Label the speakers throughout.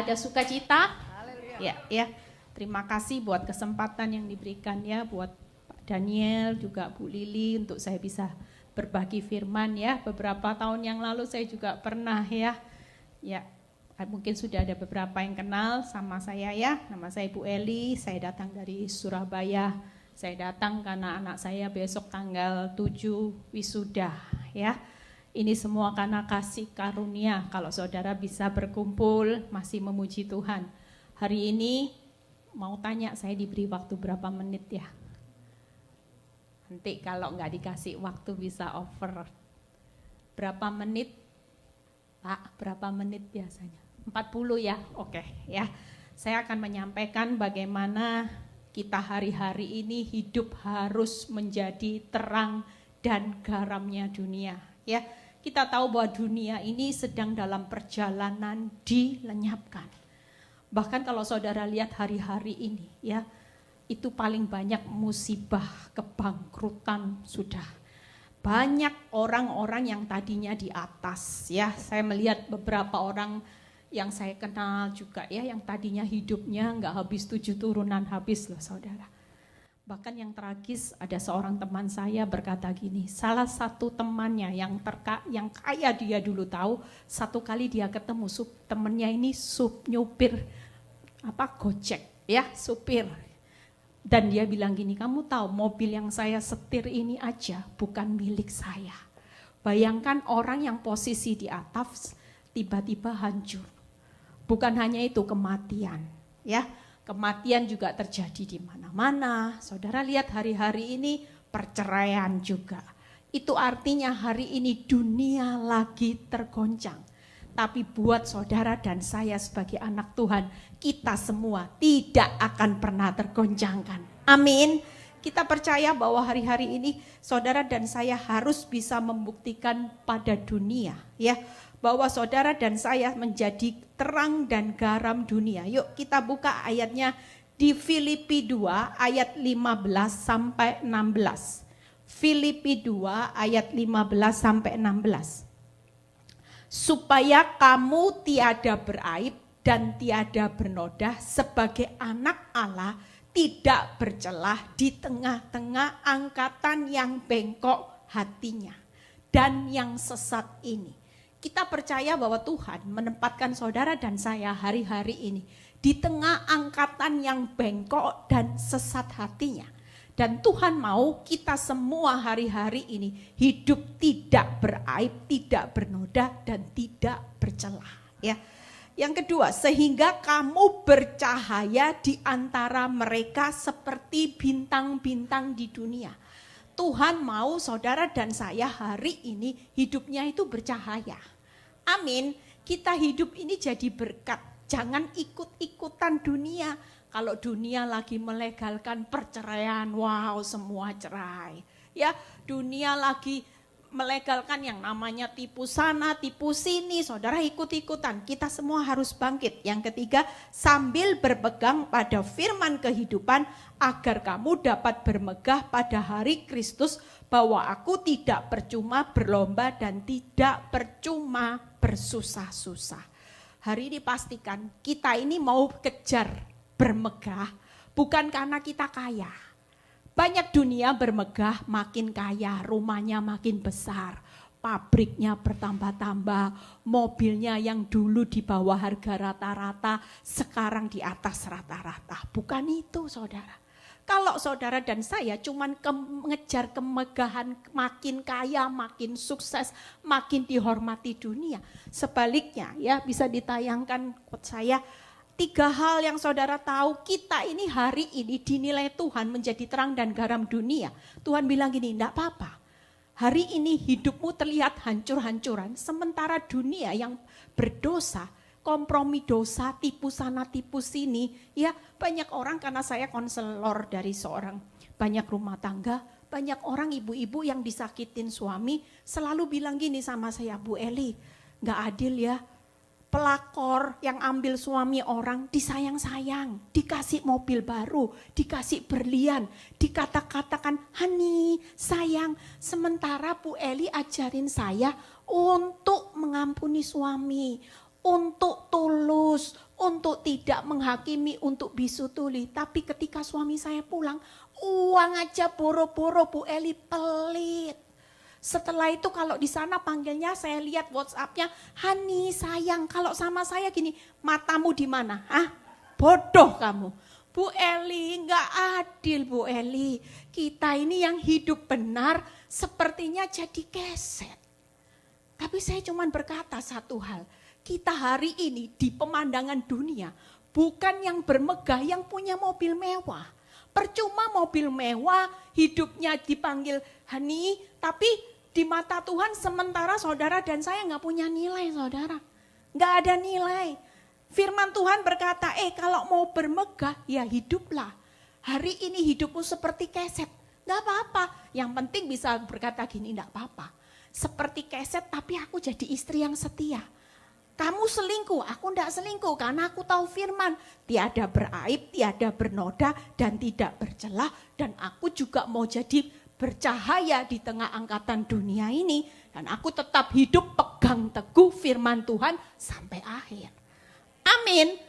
Speaker 1: ada sukacita? Ya. Terima kasih buat kesempatan yang diberikan ya, buat Pak Daniel, juga Bu Lili untuk saya bisa berbagi firman ya. Beberapa tahun yang lalu saya juga pernah ya, mungkin sudah ada beberapa yang kenal sama saya ya. Nama saya Bu Eli, saya datang dari Surabaya. Saya datang karena anak saya besok tanggal 7 wisuda ya. Ini semua karena kasih karunia kalau saudara bisa berkumpul masih memuji Tuhan. Hari ini mau tanya, saya diberi waktu berapa menit ya? Nanti kalau nggak dikasih waktu bisa over. Berapa menit? Pak, berapa menit biasanya? 40 ya? Oke ya. Saya akan menyampaikan bagaimana kita hari-hari ini hidup harus menjadi terang dan garamnya dunia ya. Kita tahu bahwa dunia ini sedang dalam perjalanan dilenyapkan. Bahkan kalau saudara lihat hari-hari ini ya, itu paling banyak musibah, kebangkrutan sudah. Banyak orang-orang yang tadinya di atas ya. Saya melihat beberapa orang yang saya kenal juga ya, yang tadinya hidupnya enggak habis 7 turunan habis loh saudara. Bahkan yang tragis, ada seorang teman saya berkata gini, salah satu temannya yang kaya dia dulu tahu, satu kali dia ketemu temannya ini nyupir Gojek ya, supir. Dan dia bilang gini, kamu tahu mobil yang saya setir ini aja bukan milik saya. Bayangkan orang yang posisi di atas tiba-tiba hancur. Bukan hanya itu, kematian ya. Kematian juga terjadi di mana-mana. Saudara lihat hari-hari ini perceraian juga. Itu artinya hari ini dunia lagi tergoncang. Tapi buat saudara dan saya sebagai anak Tuhan, kita semua tidak akan pernah tergoncangkan. Amin. Kita percaya bahwa hari-hari ini saudara dan saya harus bisa membuktikan pada dunia ya, bahwa saudara dan saya menjadi terang dan garam dunia. Yuk kita buka ayatnya di Filipi 2 ayat 15 sampai 16. Filipi 2 ayat 15 sampai 16. Supaya kamu tiada beraib dan tiada bernoda sebagai anak Allah, tidak bercelah di tengah-tengah angkatan yang bengkok hatinya dan yang sesat ini. Kita percaya bahwa Tuhan menempatkan saudara dan saya hari-hari ini di tengah angkatan yang bengkok dan sesat hatinya. Dan Tuhan mau kita semua hari-hari ini hidup tidak beraib, tidak bernoda dan tidak bercelah. Ya. Yang kedua, sehingga kamu bercahaya di antara mereka seperti bintang-bintang di dunia. Tuhan mau saudara dan saya hari ini hidupnya itu bercahaya. Amin. Kita hidup ini jadi berkat. Jangan ikut-ikutan dunia. Kalau dunia lagi melegalkan perceraian, wow semua cerai. Ya, dunia lagi melegalkan yang namanya tipu sana, tipu sini, saudara ikut-ikutan. Kita semua harus bangkit. Yang ketiga, sambil berpegang pada firman kehidupan agar kamu dapat bermegah pada hari Kristus, bahwa aku tidak percuma berlomba dan tidak percuma bersusah-susah. Hari ini pastikan kita ini mau kejar bermegah bukan karena kita kaya. Banyak dunia bermegah makin kaya, rumahnya makin besar, pabriknya bertambah-tambah, mobilnya yang dulu di bawah harga rata-rata sekarang di atas rata-rata. Bukan itu saudara. Kalau saudara dan saya cuman mengejar kemegahan, makin kaya, makin sukses, makin dihormati dunia. Sebaliknya ya, bisa ditayangkan quote saya, 3 hal yang saudara tahu, kita ini hari ini dinilai Tuhan menjadi terang dan garam dunia. Tuhan bilang gini, enggak apa-apa. Hari ini hidupmu terlihat hancur-hancuran, sementara dunia yang berdosa, kompromi dosa, tipu sana, tipu sini. Ya, banyak orang, karena saya konselor dari seorang banyak rumah tangga, banyak orang ibu-ibu yang disakitin suami, selalu bilang gini sama saya, Bu Eli, enggak adil ya. Pelakor yang ambil suami orang disayang-sayang, dikasih mobil baru, dikasih berlian, dikata-katakan, "Hani, sayang." Sementara Bu Eli ajarin saya untuk mengampuni suami, untuk tulus,
Speaker 2: untuk tidak menghakimi, untuk bisu tuli. Tapi ketika suami saya pulang, uang aja boro-boro Bu Eli, pelit. Setelah itu kalau di sana panggilnya, saya lihat WhatsApp-nya, Hani sayang, kalau sama saya gini, matamu di mana? Bodoh kamu. Bu Eli, enggak adil Bu Eli. Kita ini yang hidup benar sepertinya jadi keset. Tapi saya cuma berkata satu hal, kita hari ini di pemandangan dunia bukan yang bermegah, yang punya mobil mewah. Percuma mobil mewah, hidupnya dipanggil Hani, tapi di mata Tuhan sementara saudara dan saya enggak punya nilai saudara. Enggak ada nilai. Firman Tuhan berkata, kalau mau bermegah ya hiduplah. Hari ini hidupmu seperti keset, gak apa-apa. Yang penting bisa berkata gini, gak apa-apa. Seperti keset tapi aku jadi istri yang setia. Kamu selingkuh, aku gak selingkuh karena aku tahu firman. Tiada beraib, tiada bernoda dan tidak bercelah. Dan aku juga mau jadi bercahaya di tengah angkatan dunia ini. Dan aku tetap hidup pegang teguh firman Tuhan sampai akhir. Amin.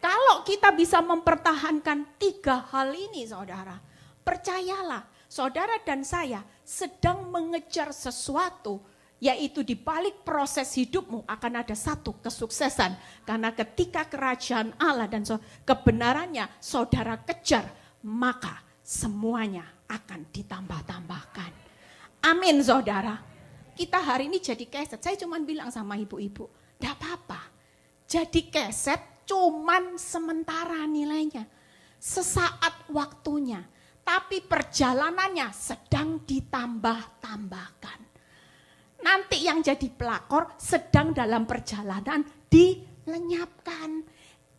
Speaker 2: Kalau kita bisa mempertahankan 3 hal ini saudara, percayalah saudara dan saya sedang mengejar sesuatu, yaitu di balik proses hidupmu akan ada satu kesuksesan. Karena ketika kerajaan Allah dan kebenarannya saudara kejar, maka semuanya akan ditambah-tambahkan. Amin saudara. Kita hari ini jadi keset, saya cuma bilang sama ibu-ibu, enggak apa-apa. Jadi keset cuman sementara nilainya. Sesaat waktunya. Tapi perjalanannya sedang ditambah-tambahkan. Nanti yang jadi pelakor sedang dalam perjalanan dilenyapkan.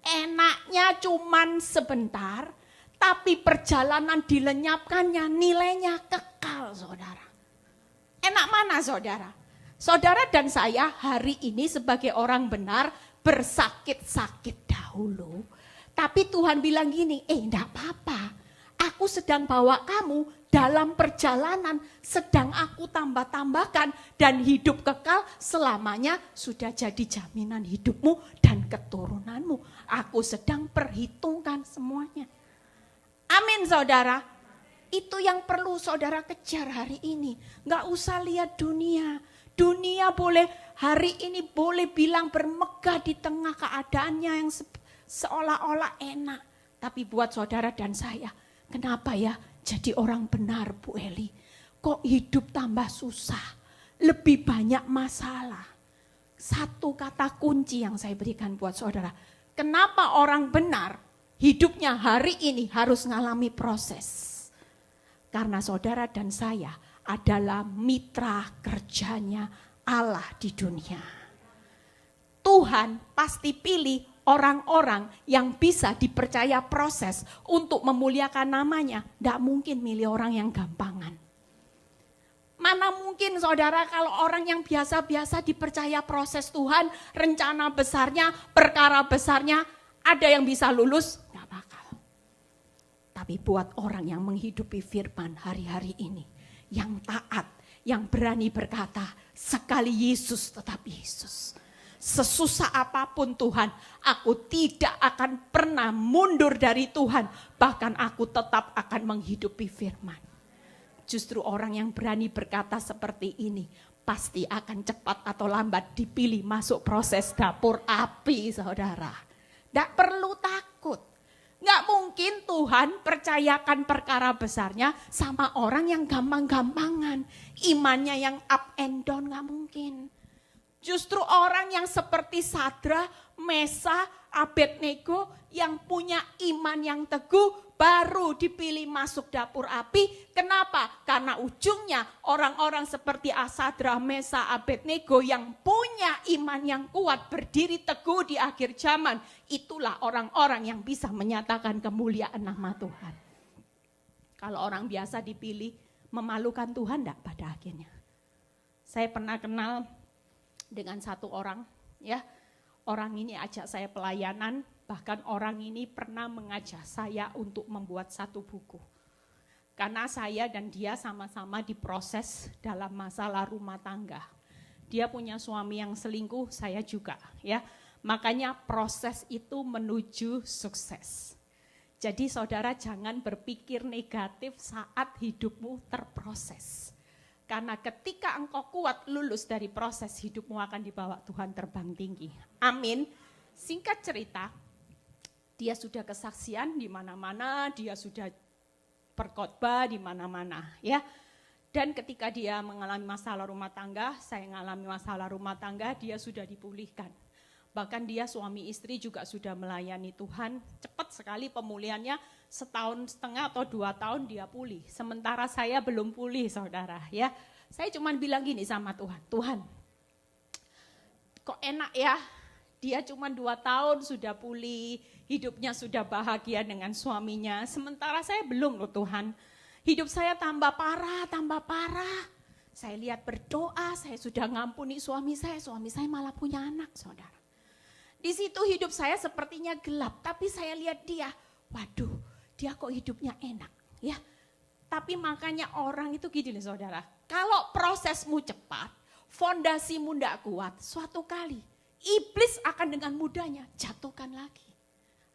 Speaker 2: Enaknya cuman sebentar. Tapi perjalanan dilenyapkannya nilainya kekal saudara. Enak mana saudara? Saudara dan saya hari ini sebagai orang benar bersakit-sakit dahulu. Tapi Tuhan bilang gini, enggak apa-apa. Aku sedang bawa kamu dalam perjalanan, sedang aku tambah-tambahkan dan hidup kekal selamanya sudah jadi jaminan hidupmu dan keturunanmu. Aku sedang perhitungkan semuanya. Amin saudara. Itu yang perlu saudara kejar hari ini. Enggak usah lihat dunia. Dunia boleh hari ini boleh bilang bermegah di tengah keadaannya yang seolah-olah enak. Tapi buat saudara dan saya, kenapa ya jadi orang benar Bu Eli? Kok hidup tambah susah, lebih banyak masalah. Satu kata kunci yang saya berikan buat saudara. Kenapa orang benar hidupnya hari ini harus mengalami proses? Karena saudara dan saya adalah mitra kerjanya Allah di dunia. Tuhan pasti pilih orang-orang yang bisa dipercaya proses untuk memuliakan namanya. Tidak mungkin milih orang yang gampangan. Mana mungkin saudara kalau orang yang biasa-biasa dipercaya proses Tuhan, rencana besarnya, perkara besarnya, ada yang bisa lulus? Tidak bakal. Tapi buat orang yang menghidupi firman hari-hari ini, yang taat, yang berani berkata, sekali Yesus tetap Yesus. Sesusah apapun Tuhan, aku tidak akan pernah mundur dari Tuhan. Bahkan aku tetap akan menghidupi firman. Justru orang yang berani berkata seperti ini, pasti akan cepat atau lambat dipilih masuk proses dapur api saudara. Tidak perlu takut. Nggak mungkin Tuhan percayakan perkara besarnya sama orang yang gampang-gampangan. Imannya yang up and down nggak mungkin. Justru orang yang seperti Sadra, Mesa, Abednego yang punya iman yang teguh baru dipilih masuk dapur api. Kenapa? Karena ujungnya orang-orang seperti Sadra, Mesa, Abednego yang punya iman yang kuat berdiri teguh di akhir zaman. Itulah orang-orang yang bisa menyatakan kemuliaan nama Tuhan. Kalau orang biasa dipilih memalukan Tuhan enggak pada akhirnya. Saya pernah kenal dengan satu orang, ya. Orang ini ajak saya pelayanan, bahkan orang ini pernah mengajak saya untuk membuat satu buku. Karena saya dan dia sama-sama diproses dalam masalah rumah tangga. Dia punya suami yang selingkuh, saya juga, ya.
Speaker 1: Makanya proses itu menuju sukses. Jadi saudara jangan berpikir negatif saat hidupmu terproses. Karena ketika engkau kuat lulus dari proses, hidupmu akan dibawa Tuhan terbang tinggi. Amin. Singkat cerita, dia sudah kesaksian di mana-mana, dia sudah berkhotbah di mana-mana, ya. Dan ketika dia mengalami masalah rumah tangga, saya mengalami masalah rumah tangga, dia sudah dipulihkan. Bahkan dia suami istri juga sudah melayani Tuhan, cepat sekali pemulihannya, 1,5 tahun atau 2 tahun dia pulih. Sementara saya belum pulih saudara, ya. Saya cuma bilang gini sama Tuhan, Tuhan kok enak ya, dia cuma 2 tahun sudah pulih, hidupnya sudah bahagia dengan suaminya. Sementara saya belum loh Tuhan, hidup saya tambah parah, tambah parah. Saya lihat berdoa, saya sudah ngampuni suami saya malah punya anak saudara. Di situ hidup saya sepertinya gelap, tapi saya lihat dia, waduh, dia kok hidupnya enak, ya. Tapi makanya orang itu gini loh saudara, kalau prosesmu cepat, fondasimu tidak kuat, suatu kali iblis akan dengan mudahnya jatuhkan lagi.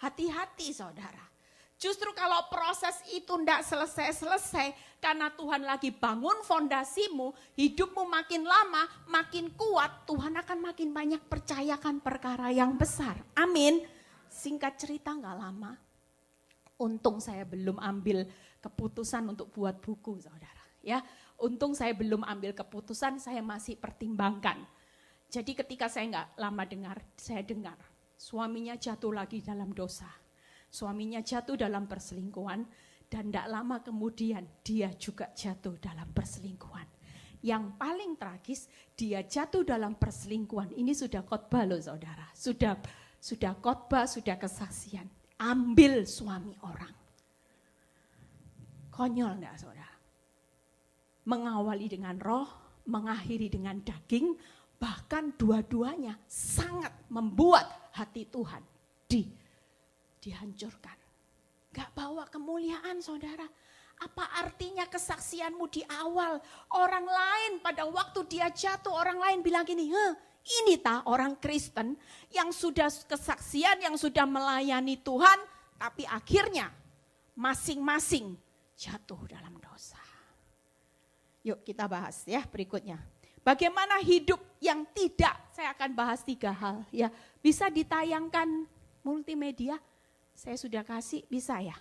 Speaker 1: Hati-hati saudara. Justru kalau proses itu tidak selesai-selesai, karena Tuhan lagi bangun fondasimu, hidupmu makin lama, makin kuat, Tuhan akan makin banyak percayakan perkara yang besar. Amin. Singkat cerita gak lama, untung saya belum ambil keputusan untuk buat buku saudara. Ya, untung saya belum ambil keputusan, saya masih pertimbangkan. Jadi ketika saya gak lama saya dengar suaminya jatuh lagi dalam dosa. Suaminya jatuh dalam perselingkuhan dan tidak lama kemudian dia juga jatuh dalam perselingkuhan. Yang paling tragis dia jatuh dalam perselingkuhan. Ini sudah khotbah loh saudara. Sudah khotbah, sudah kesaksian. Ambil suami orang. Konyol enggak saudara? Mengawali dengan roh, mengakhiri dengan daging, bahkan dua-duanya sangat membuat hati Tuhan dihancurkan. Gak bawa kemuliaan saudara. Apa artinya kesaksianmu di awal? Orang lain pada waktu dia jatuh, orang lain bilang gini, ini orang Kristen yang sudah kesaksian, yang sudah melayani Tuhan, tapi akhirnya masing-masing jatuh dalam dosa. Yuk kita bahas ya berikutnya. Bagaimana hidup yang tidak, saya akan bahas 3 hal ya. Bisa ditayangkan multimedia? Saya sudah kasih, bisa ya.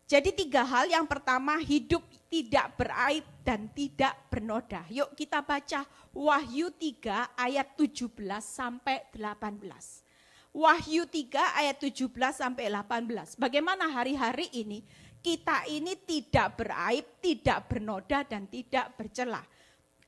Speaker 1: Jadi 3 hal, yang pertama hidup tidak beraib dan tidak bernoda. Yuk kita baca Wahyu 3 ayat 17 sampai 18. Wahyu 3 ayat 17 sampai 18. Bagaimana hari-hari ini kita ini tidak beraib, tidak bernoda dan tidak bercela.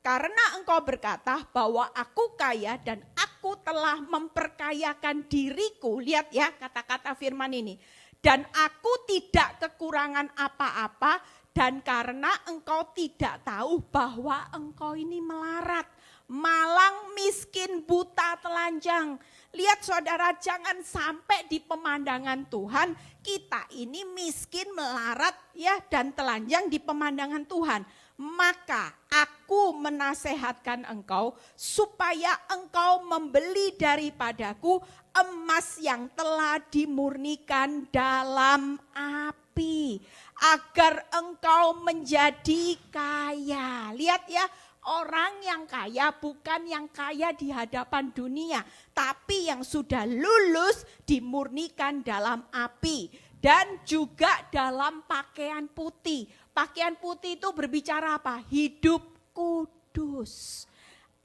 Speaker 1: Karena engkau berkata bahwa aku kaya dan aku telah memperkayakan diriku. Lihat ya kata-kata firman ini. Dan aku tidak kekurangan apa-apa, dan karena engkau tidak tahu bahwa engkau ini melarat, malang, miskin, buta, telanjang. Lihat saudara, jangan sampai di pemandangan Tuhan kita ini miskin, melarat ya dan telanjang di pemandangan Tuhan. Maka aku menasehatkan engkau supaya engkau membeli daripadaku emas yang telah dimurnikan dalam api, agar engkau menjadi kaya. Lihat ya, orang yang kaya bukan yang kaya di hadapan dunia, tapi yang sudah lulus dimurnikan dalam api dan juga dalam pakaian putih. Pakaian putih itu berbicara apa? Hidup kudus.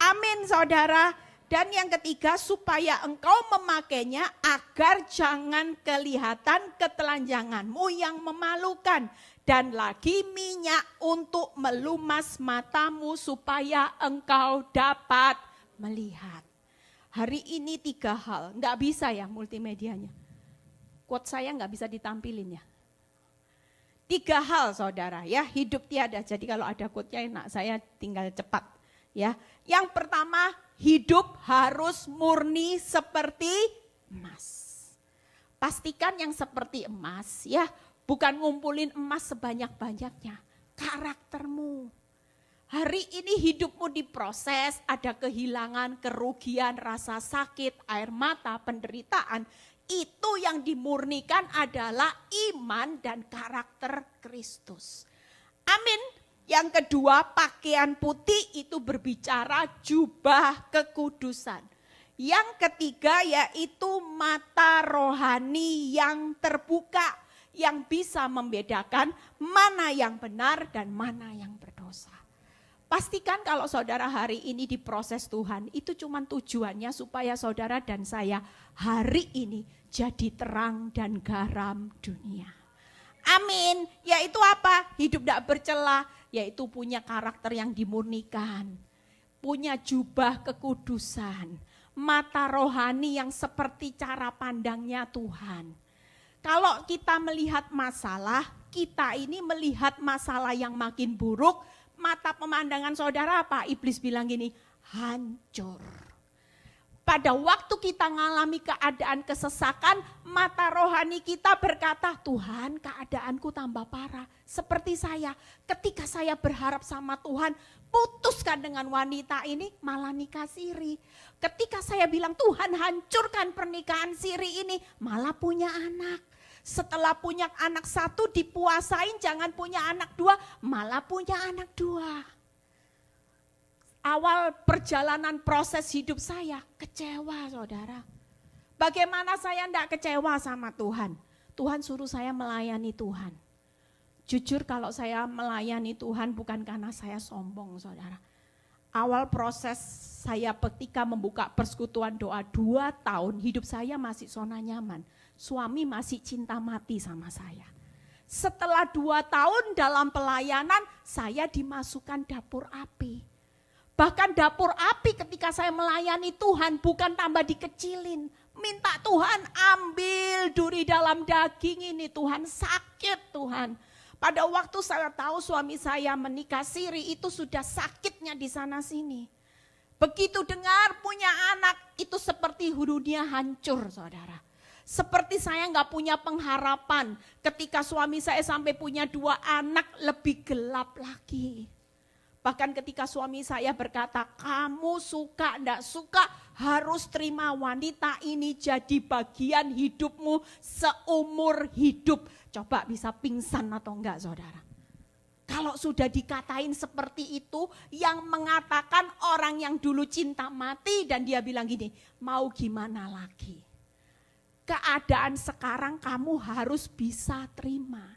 Speaker 1: Amin saudara. Dan yang ketiga, supaya engkau memakainya agar jangan kelihatan ketelanjanganmu yang memalukan. Dan lagi minyak untuk melumas matamu supaya engkau dapat melihat. Hari ini 3 hal, enggak bisa ya multimedianya. Quote saya enggak bisa ditampilin ya. 3 hal saudara ya, hidup tiada. Jadi kalau ada quote-nya enak, saya tinggal cepat ya. Yang pertama, hidup harus murni seperti emas. Pastikan yang seperti emas ya, bukan ngumpulin emas sebanyak-banyaknya. Karaktermu,
Speaker 2: Hari ini hidupmu diproses, ada kehilangan, kerugian, rasa sakit, air mata, penderitaan. Itu yang dimurnikan adalah iman dan karakter Kristus. Amin. Yang kedua, pakaian putih itu berbicara jubah kekudusan. Yang ketiga yaitu mata rohani yang terbuka, yang bisa membedakan mana yang benar dan mana yang berdosa. Pastikan kalau saudara hari ini diproses Tuhan, itu cuma tujuannya supaya saudara dan saya hari ini jadi terang dan garam dunia. Amin. Yaitu apa? Hidup tidak bercela, yaitu punya karakter yang dimurnikan. Punya jubah kekudusan. Mata rohani yang seperti cara pandangnya Tuhan. Kalau kita melihat masalah, kita ini melihat masalah yang makin buruk, mata pemandangan saudara apa? Iblis bilang gini, hancur. Pada waktu kita mengalami keadaan kesesakan, mata rohani kita berkata, Tuhan keadaanku tambah parah. Seperti saya, ketika saya berharap sama Tuhan, putuskan dengan wanita ini, malah nikah siri. Ketika saya bilang, Tuhan hancurkan pernikahan siri ini, malah punya anak. Setelah punya anak satu dipuasain, jangan punya anak dua, malah punya anak dua. Awal perjalanan proses hidup saya kecewa saudara. Bagaimana saya tidak kecewa sama Tuhan? Tuhan suruh saya melayani Tuhan. Jujur kalau saya melayani Tuhan bukan karena saya sombong saudara. Awal proses saya ketika membuka persekutuan doa 2 tahun, hidup saya masih zona nyaman. Suami masih cinta mati sama saya. Setelah 2 tahun dalam pelayanan, saya dimasukkan dapur api. Bahkan dapur api ketika saya melayani Tuhan bukan tambah dikecilin. Minta Tuhan ambil duri dalam daging ini, Tuhan sakit Tuhan. Pada waktu saya tahu suami saya menikah siri itu sudah sakitnya di sana sini. Begitu dengar punya anak itu seperti dunia hancur saudara. Seperti saya nggak punya pengharapan ketika suami saya sampai punya 2 anak lebih gelap lagi. Bahkan ketika suami saya berkata, kamu suka enggak suka harus terima wanita ini jadi bagian hidupmu seumur hidup. Coba bisa pingsan atau enggak saudara? Kalau sudah dikatain seperti itu, yang mengatakan orang yang dulu cinta mati dan dia bilang gini, mau gimana lagi? Keadaan sekarang kamu harus bisa terima.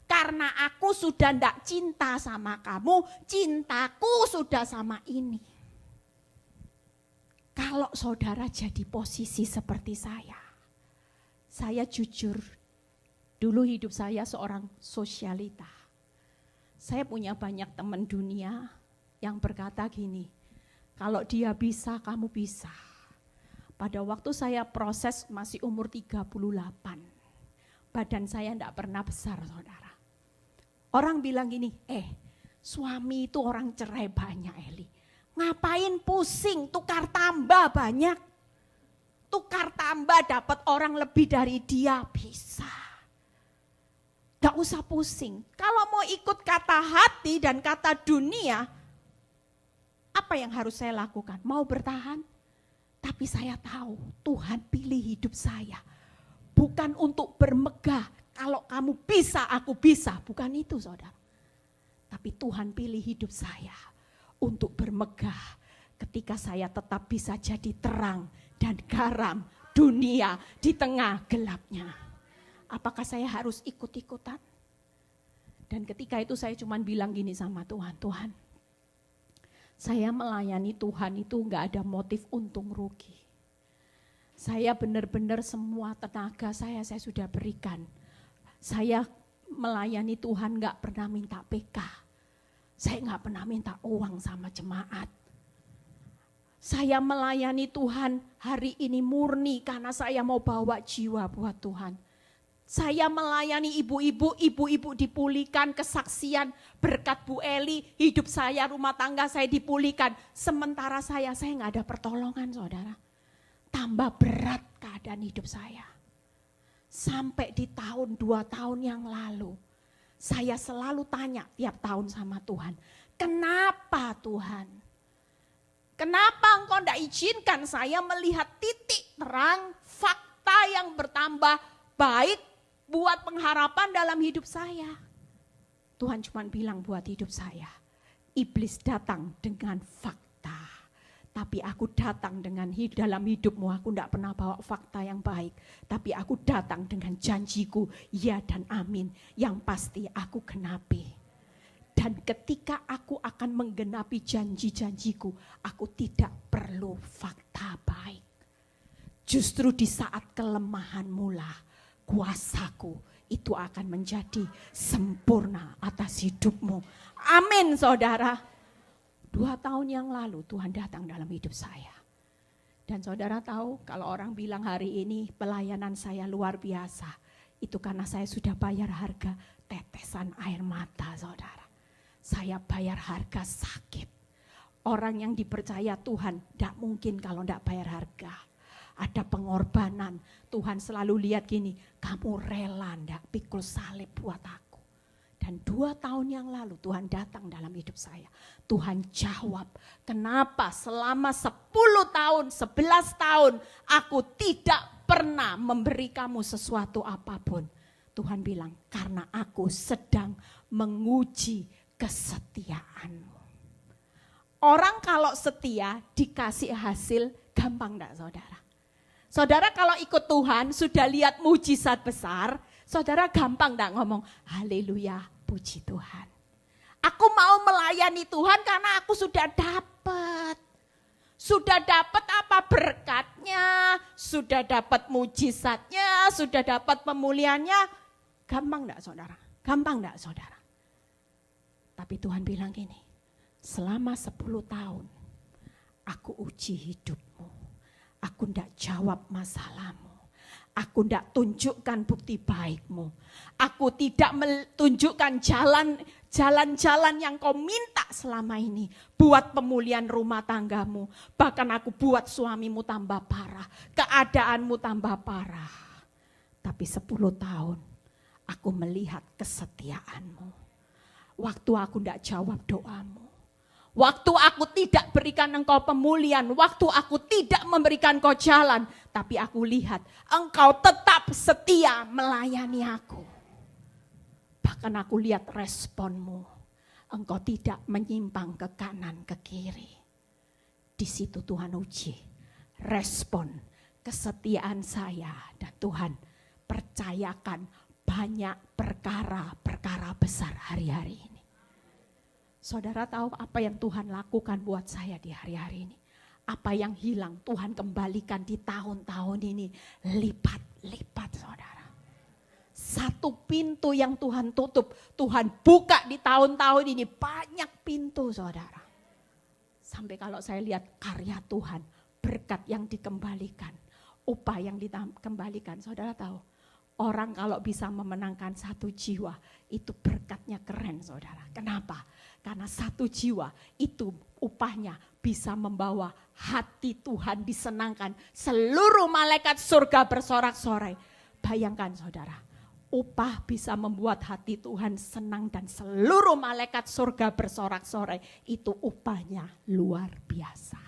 Speaker 2: Karena aku sudah tidak cinta sama kamu, cintaku sudah sama ini. Kalau saudara jadi posisi seperti saya jujur, dulu hidup saya seorang sosialita. Saya punya banyak teman dunia yang berkata gini, kalau dia bisa, kamu bisa. Pada waktu saya proses masih umur 38, badan saya tidak pernah besar saudara. Orang bilang gini, suami itu orang cerai banyak Eli. Ngapain pusing, tukar tambah banyak. Tukar tambah dapat orang lebih dari dia, bisa. Gak usah pusing. Kalau mau ikut kata hati dan kata dunia, apa yang harus saya lakukan? Mau bertahan? Tapi saya tahu Tuhan pilih hidup saya. Bukan untuk bermegah. Kalau kamu bisa, aku bisa. Bukan itu saudara. Tapi Tuhan pilih hidup saya untuk bermegah ketika saya tetap bisa jadi terang dan garam dunia di tengah gelapnya. Apakah saya harus ikut-ikutan? Dan ketika itu saya cuma bilang gini sama Tuhan, Tuhan, saya melayani Tuhan itu enggak ada motif untung rugi. Saya benar-benar semua tenaga saya sudah berikan. Saya melayani Tuhan gak pernah minta PK. Saya gak pernah minta uang sama jemaat. Saya melayani Tuhan hari ini murni karena saya mau bawa jiwa buat Tuhan. Saya melayani ibu-ibu dipulihkan, kesaksian berkat Bu Eli, hidup saya, rumah tangga saya dipulihkan. Sementara saya gak ada pertolongan saudara. Tambah berat keadaan hidup saya. Sampai di tahun 2 tahun yang lalu, Saya selalu tanya tiap tahun sama Tuhan, kenapa Tuhan? Kenapa Engkau tidak izinkan saya melihat titik terang, fakta yang bertambah baik buat pengharapan dalam hidup saya? Tuhan cuma bilang buat hidup saya, iblis datang dengan fakta. Tapi aku datang dengan dalam hidupmu, aku tidak pernah bawa fakta yang baik. Tapi aku datang dengan janjiku, ya dan amin. Yang pasti aku genapi. Dan ketika aku akan menggenapi janji-janjiku, aku tidak perlu fakta baik. Justru di saat kelemahan mula, kuasaku itu akan menjadi sempurna atas hidupmu. Amin saudara. 2 tahun yang lalu Tuhan datang dalam hidup saya. Dan saudara tahu kalau orang bilang hari ini pelayanan saya luar biasa. Itu karena saya sudah bayar harga tetesan air mata saudara. Saya bayar harga sakit. Orang yang dipercaya Tuhan tidak mungkin kalau tidak bayar harga. Ada pengorbanan. Tuhan selalu lihat gini, kamu rela tidak pikul salib buat aku. Dan 2 tahun yang lalu Tuhan datang dalam hidup saya. Tuhan jawab, kenapa selama 10 tahun, 11 tahun aku tidak pernah memberi kamu sesuatu apapun. Tuhan bilang, karena aku sedang menguji kesetiaanmu. Orang kalau setia dikasih hasil gampang enggak saudara? Saudara kalau ikut Tuhan sudah lihat mujizat besar, saudara gampang enggak ngomong, haleluya, puji Tuhan. Aku mau melayani Tuhan karena aku sudah dapat. Sudah dapat apa berkatnya, sudah dapat mujizatnya, sudah dapat pemulihannya. Gampang enggak saudara? Gampang enggak saudara? Tapi Tuhan bilang gini, selama 10 tahun aku uji hidupmu. Aku enggak jawab masalahmu. Aku tidak tunjukkan bukti baikmu. Aku tidak menunjukkan jalan-jalan yang kau minta selama ini. Buat pemulihan rumah tanggamu. Bahkan aku buat suamimu tambah parah. Keadaanmu tambah parah. Tapi 10 tahun aku melihat kesetiaanmu. Waktu aku tidak jawab doamu. Waktu aku tidak berikan engkau pemulihan, waktu aku tidak memberikan kau jalan, tapi aku lihat engkau tetap setia melayani aku. Bahkan aku lihat responmu, engkau tidak menyimpang ke kanan, ke kiri. Di situ Tuhan uji respon kesetiaan saya, dan Tuhan percayakan banyak perkara-perkara besar hari-hari ini. Saudara tahu apa yang Tuhan lakukan buat saya di hari-hari ini? Apa yang hilang Tuhan kembalikan di tahun-tahun ini lipat-lipat saudara. Satu pintu yang Tuhan tutup, Tuhan buka di tahun-tahun ini banyak pintu saudara. Sampai kalau saya lihat karya Tuhan, berkat yang dikembalikan, upah yang dikembalikan, saudara tahu. Orang kalau bisa memenangkan 1 jiwa, itu berkatnya keren saudara. Kenapa? Karena 1 jiwa itu upahnya bisa membawa hati Tuhan disenangkan. Seluruh malaikat surga bersorak-sorai. Bayangkan saudara, upah bisa membuat hati Tuhan senang dan seluruh malaikat surga bersorak-sorai. Itu upahnya luar biasa.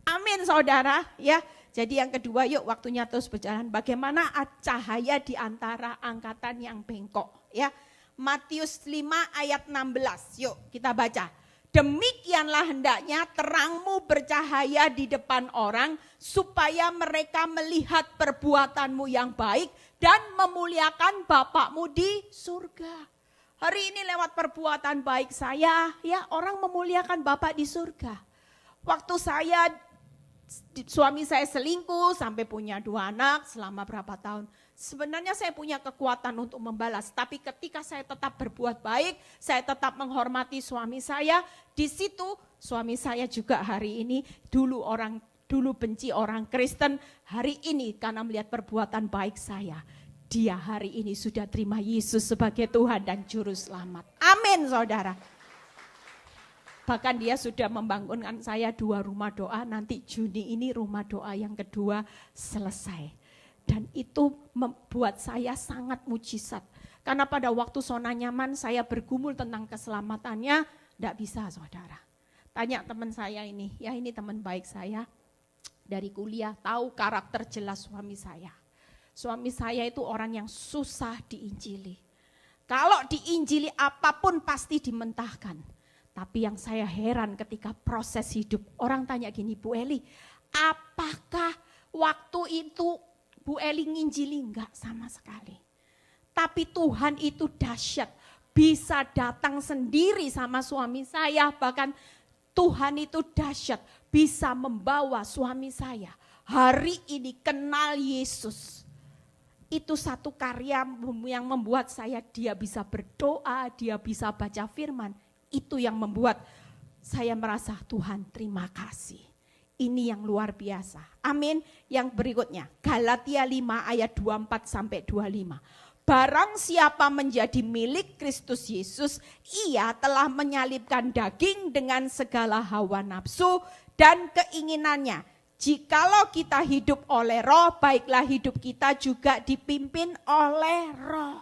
Speaker 2: Amin saudara ya. Jadi yang kedua, yuk waktunya terus berjalan. Bagaimana cahaya di antara angkatan yang bengkok ya. Matius 5 ayat 16. Yuk kita baca. Demikianlah hendaknya terangmu bercahaya di depan orang supaya mereka melihat perbuatanmu yang baik dan memuliakan Bapakmu di surga. Hari ini lewat perbuatan baik saya ya, orang memuliakan Bapak di surga. Waktu suami saya selingkuh sampai punya 2 anak selama berapa tahun. Sebenarnya saya punya kekuatan untuk membalas. Tapi ketika saya tetap berbuat baik, saya tetap menghormati suami saya. Di situ suami saya juga hari ini dulu benci orang Kristen. Hari ini karena melihat perbuatan baik saya, dia hari ini sudah terima Yesus sebagai Tuhan dan Juru Selamat. Amin saudara. Bahkan dia sudah membangunkan saya 2 rumah doa, nanti Juni ini rumah doa yang kedua selesai. Dan itu membuat saya sangat mujizat. Karena pada waktu zona nyaman saya bergumul tentang keselamatannya, tidak bisa saudara. Tanya teman saya ini, ya ini teman baik saya dari kuliah, tahu karakter jelas suami saya. Suami saya itu orang yang susah diinjili. Kalau diinjili apapun pasti dimentahkan. Tapi yang saya heran ketika proses hidup, orang tanya gini, Bu Eli, apakah waktu itu Bu Eli nginjili? Enggak sama sekali. Tapi Tuhan itu dahsyat, bisa datang sendiri sama suami saya, bahkan Tuhan itu dahsyat, bisa membawa suami saya hari ini kenal Yesus. Itu satu karya yang membuat dia bisa berdoa, dia bisa baca firman. Itu yang membuat saya merasa Tuhan terima kasih. Ini yang luar biasa. Amin. Yang berikutnya, Galatia 5 ayat 24 sampai 25. Barang siapa menjadi milik Kristus Yesus, ia telah menyalibkan daging dengan segala hawa nafsu dan keinginannya. Jikalau kita hidup oleh roh, baiklah hidup kita juga dipimpin oleh roh.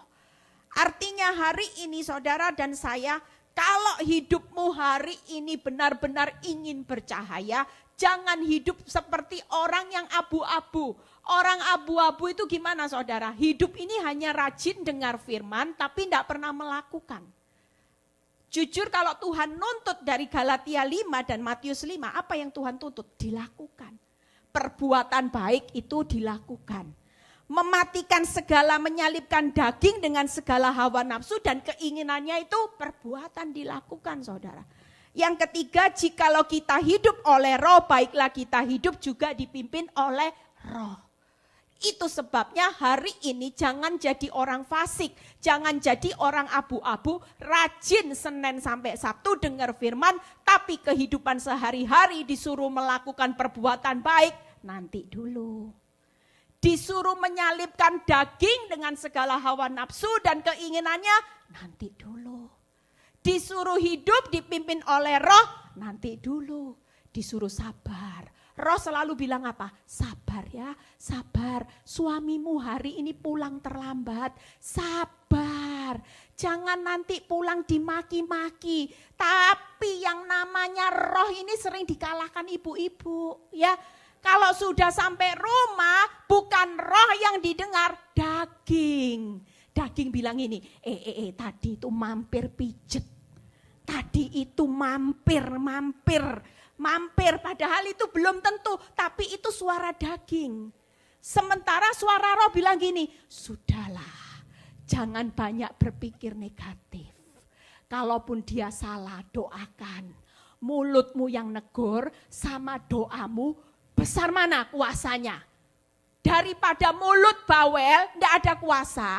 Speaker 2: Artinya hari ini saudara dan saya, kalau hidupmu hari ini benar-benar ingin bercahaya, jangan hidup seperti orang yang abu-abu. Orang abu-abu itu gimana saudara? Hidup ini hanya rajin dengar firman tapi tidak pernah melakukan. Jujur kalau Tuhan nuntut dari Galatia 5 dan Matius 5, apa yang Tuhan tuntut? Dilakukan. Perbuatan baik itu dilakukan. Mematikan segala, menyalibkan daging dengan segala hawa nafsu dan keinginannya itu perbuatan dilakukan saudara. Yang ketiga, jikalau kita hidup oleh roh, baiklah kita hidup juga dipimpin oleh roh. Itu sebabnya hari ini jangan jadi orang fasik, jangan jadi orang abu-abu, rajin Senin sampai Sabtu dengar firman, tapi kehidupan sehari-hari disuruh melakukan perbuatan baik, nanti dulu. Disuruh menyalibkan daging dengan segala hawa nafsu dan keinginannya, nanti dulu. Disuruh hidup dipimpin oleh roh, nanti dulu. Disuruh sabar. Roh selalu bilang apa? Sabar ya, sabar. Suamimu hari ini pulang terlambat, sabar. Jangan nanti pulang dimaki-maki. Tapi yang namanya roh ini sering dikalahkan ibu-ibu ya. Kalau sudah sampai rumah, bukan roh yang didengar, daging. Daging bilang ini, tadi itu mampir pijet. Tadi itu mampir. Padahal itu belum tentu, tapi itu suara daging. Sementara suara roh bilang gini, sudahlah, jangan banyak berpikir negatif. Kalaupun dia salah, doakan. Mulutmu yang negur sama doamu, besar mana kuasanya? Daripada mulut bawel, tidak ada kuasa,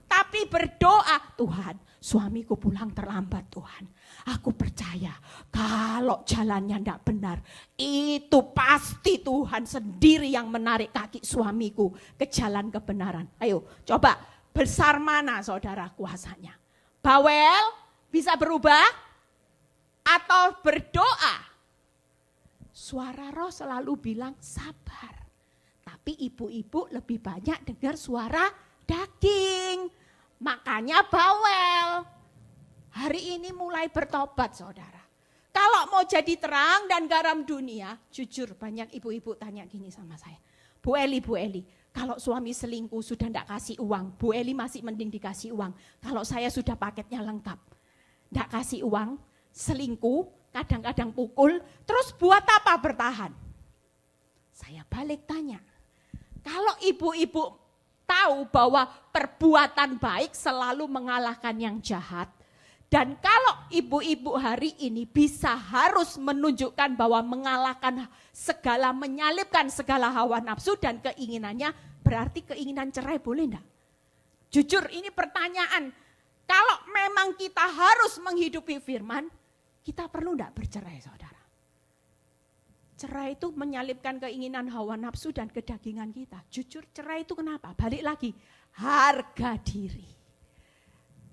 Speaker 2: tapi berdoa, Tuhan, suamiku pulang terlambat Tuhan. Aku percaya kalau jalannya tidak benar, itu pasti Tuhan sendiri yang menarik kaki suamiku ke jalan kebenaran. Ayo coba, besar mana saudara kuasanya? Bawel bisa berubah atau berdoa? Suara roh selalu bilang sabar. Tapi ibu-ibu lebih banyak dengar suara daging. Makanya bawel. Hari ini mulai bertobat saudara. Kalau mau jadi terang dan garam dunia, jujur banyak ibu-ibu tanya gini sama saya. Bu Eli, kalau suami selingkuh sudah tidak kasih uang, Bu Eli masih mending dikasih uang. Kalau saya sudah paketnya lengkap, tidak kasih uang, selingkuh, kadang-kadang pukul, terus buat apa bertahan? Saya balik tanya, kalau ibu-ibu tahu bahwa perbuatan baik selalu mengalahkan yang jahat, dan kalau ibu-ibu hari ini bisa harus menunjukkan bahwa mengalahkan segala, menyalibkan segala hawa nafsu dan keinginannya, berarti keinginan cerai boleh enggak? Jujur ini pertanyaan, kalau memang kita harus menghidupi firman, kita perlu enggak bercerai saudara? Cerai itu menyalipkan keinginan hawa nafsu dan kedagingan kita. Jujur cerai itu kenapa? Balik lagi, harga diri.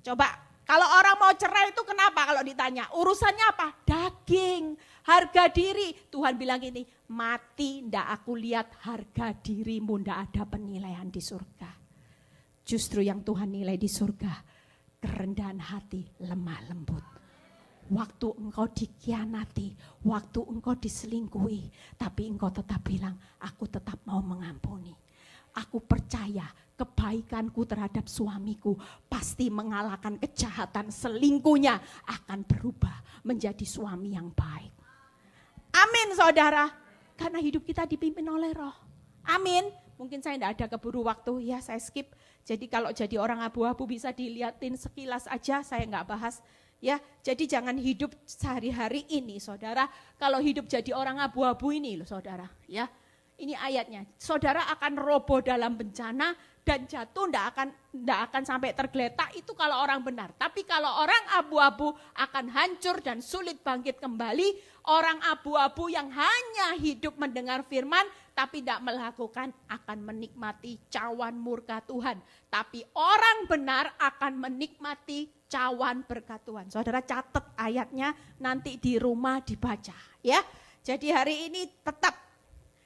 Speaker 2: Coba kalau orang mau cerai itu kenapa kalau ditanya? Urusannya apa? Daging, harga diri. Tuhan bilang ini, mati ndak aku lihat harga dirimu, ndak ada penilaian di surga. Justru yang Tuhan nilai di surga, kerendahan hati, lemah lembut. Waktu engkau dikhianati, waktu engkau diselingkuhi, tapi engkau tetap bilang, aku tetap mau mengampuni. Aku percaya kebaikanku terhadap suamiku pasti mengalahkan kejahatan selingkuhnya, akan berubah menjadi suami yang baik. Amin saudara, karena hidup kita dipimpin oleh Roh. Amin. Mungkin saya tidak ada keburu waktu, ya saya skip. Jadi kalau jadi orang abu-abu bisa dilihatin sekilas aja, saya nggak bahas. Ya, jadi jangan hidup sehari-hari ini, saudara. Kalau hidup jadi orang abu-abu ini, loh, saudara. Ya, ini ayatnya. Saudara akan roboh dalam bencana dan jatuh, tidak akan sampai tergeletak. Itu kalau orang benar. Tapi kalau orang abu-abu akan hancur dan sulit bangkit kembali. Orang abu-abu yang hanya hidup mendengar firman, tapi tidak melakukan, akan menikmati cawan murka Tuhan. Tapi orang benar akan menikmati cawan berkat Tuhan. Saudara catat ayatnya, nanti di rumah dibaca. Ya. Jadi hari ini tetap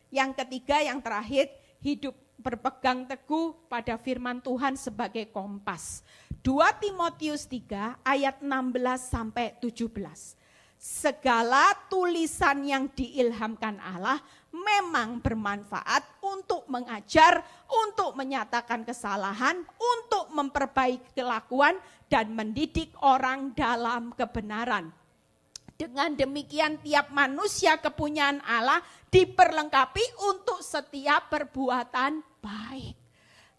Speaker 2: yang ketiga, yang terakhir, hidup berpegang teguh pada firman Tuhan sebagai kompas. 2 Timotius 3 ayat 16 sampai 17. Segala tulisan yang diilhamkan Allah memang bermanfaat untuk mengajar, untuk menyatakan kesalahan, untuk memperbaiki kelakuan dan mendidik orang dalam kebenaran. Dengan demikian tiap manusia kepunyaan Allah diperlengkapi untuk setiap perbuatan baik.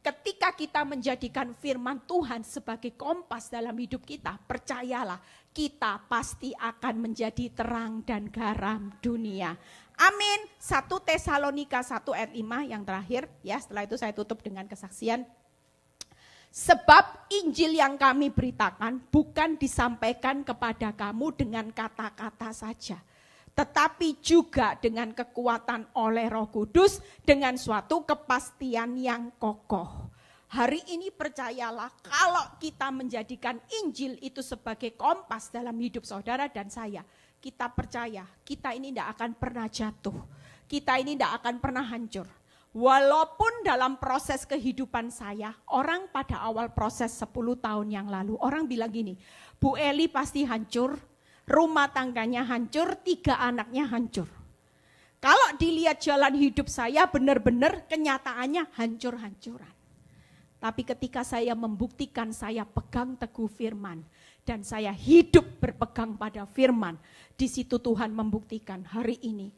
Speaker 2: Ketika kita menjadikan firman Tuhan sebagai kompas dalam hidup kita, percayalah kita pasti akan menjadi terang dan garam dunia. Amin. 1 Tesalonika 1 ayat 5 yang terakhir, ya, setelah itu saya tutup dengan kesaksian. Sebab Injil yang kami beritakan bukan disampaikan kepada kamu dengan kata-kata saja, tetapi juga dengan kekuatan oleh Roh Kudus, dengan suatu kepastian yang kokoh. Hari ini percayalah, kalau kita menjadikan Injil itu sebagai kompas dalam hidup saudara dan saya, kita percaya kita ini tidak akan pernah jatuh, kita ini tidak akan pernah hancur. Walaupun dalam proses kehidupan saya, orang pada awal proses 10 tahun yang lalu, orang bilang gini, Bu Eli pasti hancur, rumah tangganya hancur, 3 anaknya hancur. Kalau dilihat jalan hidup saya benar-benar kenyataannya hancur-hancuran. Tapi ketika saya membuktikan saya pegang teguh firman dan saya hidup berpegang pada firman, di situ Tuhan membuktikan hari ini